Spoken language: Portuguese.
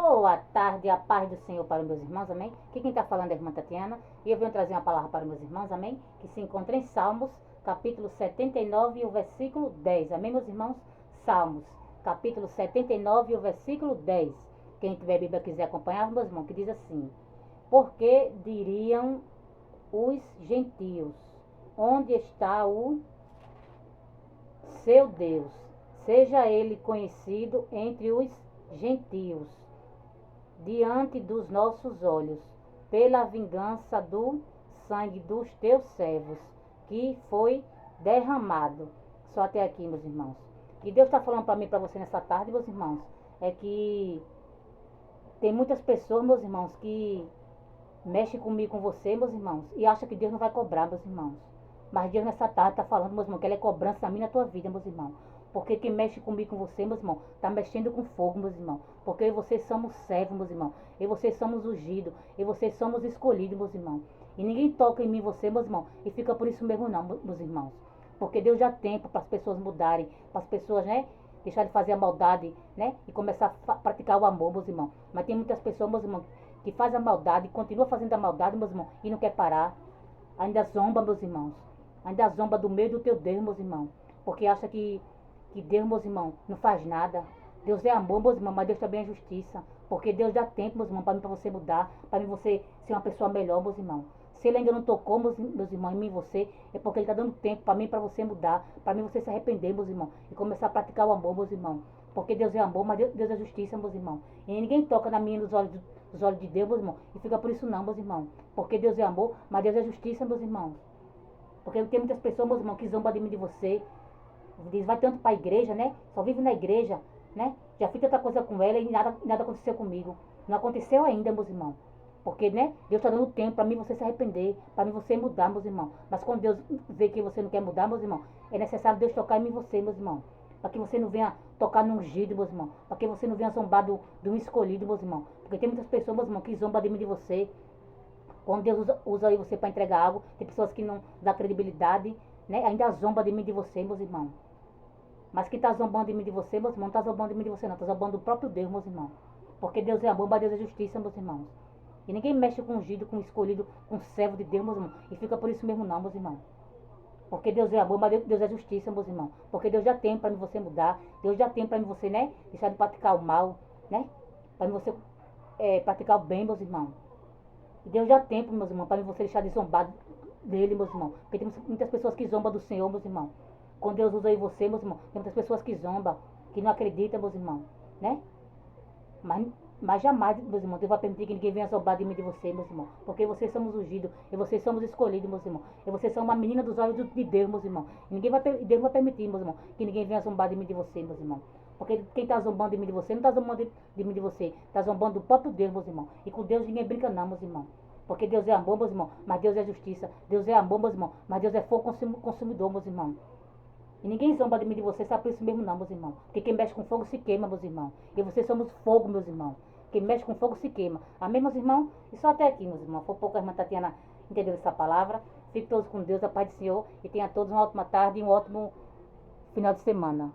Boa tarde, a paz do Senhor para os meus irmãos, amém? Aqui quem está falando é a irmã Tatiana e eu venho trazer uma palavra para os meus irmãos, amém? Que se encontra em Salmos, capítulo 79 e o versículo 10, amém, meus irmãos? Salmos, capítulo 79 e o versículo 10. Quem tiver a Bíblia quiser acompanhar, meus irmãos, que diz assim: Porque diriam os gentios, onde está o seu Deus? Seja ele conhecido entre os gentios, diante dos nossos olhos, pela vingança do sangue dos teus servos, que foi derramado. Só até aqui, meus irmãos. E Deus está falando para mim, para você nessa tarde, meus irmãos, é que tem muitas pessoas, meus irmãos, que mexem comigo, com você, meus irmãos, e acham que Deus não vai cobrar, meus irmãos. Mas Deus nessa tarde está falando, meus irmãos, que Ele é cobrança na minha e na tua vida, meus irmãos. Porque quem mexe comigo, com você, meus irmãos, está mexendo com fogo, meus irmãos. Porque eu e vocês somos servos, meus irmãos. Eu e vocês somos ungidos. Eu e vocês somos escolhidos, meus irmãos. E ninguém toca em mim, você, meus irmãos. E fica por isso mesmo não, meus irmãos. Porque Deus já tem tempo para as pessoas mudarem. Para as pessoas, né? Deixar de fazer a maldade, né? E começar a praticar o amor, meus irmãos. Mas tem muitas pessoas, meus irmãos, que faz a maldade, continua fazendo a maldade, meus irmãos, e não quer parar. Ainda zomba, meus irmãos. Ainda zomba do meio do teu Deus, meus irmãos. Porque acha que Deus, meus irmãos, não faz nada. Deus é amor, meus irmãos, mas Deus também é justiça. Porque Deus dá tempo, meus irmãos, para mim, para você mudar, para mim você ser uma pessoa melhor, meus irmãos. Se Ele ainda não tocou, meus irmãos, em mim e você, é porque Ele está dando tempo para mim, para você mudar, para mim você se arrepender, meus irmãos, e começar a praticar o amor, meus irmãos. Porque Deus é amor, mas Deus é justiça, meus irmãos. E ninguém toca na minha e nos olhos de Deus, meus irmãos, e fica por isso não, meus irmãos. Porque Deus é amor, mas Deus é justiça, meus irmãos. Porque tem muitas pessoas, meus irmãos, que zombam de mim, de você. Diz, vai tanto para a igreja, né? Só vive na igreja, né? Já fiz tanta coisa com ela e nada aconteceu comigo. Não aconteceu ainda, meus irmãos. Porque, né? Deus está dando tempo para mim você se arrepender, para mim você mudar, meus irmãos. Mas quando Deus vê que você não quer mudar, meus irmãos, é necessário Deus tocar em mim e você, meus irmãos. Para que você não venha tocar no ungido, meus irmãos. Para que você não venha zombar do escolhido, meus irmãos. Porque tem muitas pessoas, meus irmãos, que zombam de mim de você. Quando Deus usa aí você para entregar algo, tem pessoas que não dão credibilidade, né? Ainda zomba de mim de você, meus irmãos. Mas quem está zombando de mim de você, meus irmãos, não está zombando de mim de você, não. Está zombando do próprio Deus, meus irmãos. Porque Deus é amor, mas Deus é justiça, meus irmãos. E ninguém mexe com ungido, com escolhido, com servo de Deus, meus irmãos. E fica por isso mesmo não, meus irmãos. Porque Deus é amor, mas Deus é justiça, meus irmãos. Porque Deus já tem para você mudar. Deus já tem para você, né? Deixar de praticar o mal, né? Para você praticar o bem, meus irmãos. E Deus já tem, meus irmãos, para você deixar de zombar dele, meus irmãos. Porque tem muitas pessoas que zombam do Senhor, meus irmãos. Quando Deus usa aí você, meus irmãos, tem muitas pessoas que zombam, que não acreditam, meus irmãos, né? Mas jamais, meus irmãos, Deus vai permitir que ninguém venha zombar de mim de você, meus irmãos. Porque vocês somos ungidos, e vocês somos escolhidos, meus irmãos. E vocês são uma menina dos olhos de Deus, meus irmãos. E Deus não vai permitir, meus irmãos, que ninguém venha zombar de mim de você, meus irmãos. Porque quem está zombando de mim de você, não está zombando de mim de você. Está zombando do próprio Deus, meus irmãos. E com Deus ninguém brinca não, meus irmãos. Porque Deus é amor, meus irmãos, mas Deus é justiça. Deus é amor, meus irmãos, mas Deus é fogo consumidor, meus irmãos. E ninguém zomba de mim de você, sabe por isso mesmo não, meus irmãos. Porque quem mexe com fogo se queima, meus irmãos. E vocês somos fogo, meus irmãos. Quem mexe com fogo se queima. Amém, meus irmãos? E só até aqui, meus irmãos. Foi pouco a irmã Tatiana entendeu essa palavra. Fiquem todos com Deus, a paz do Senhor. E tenha todos uma ótima tarde e um ótimo final de semana.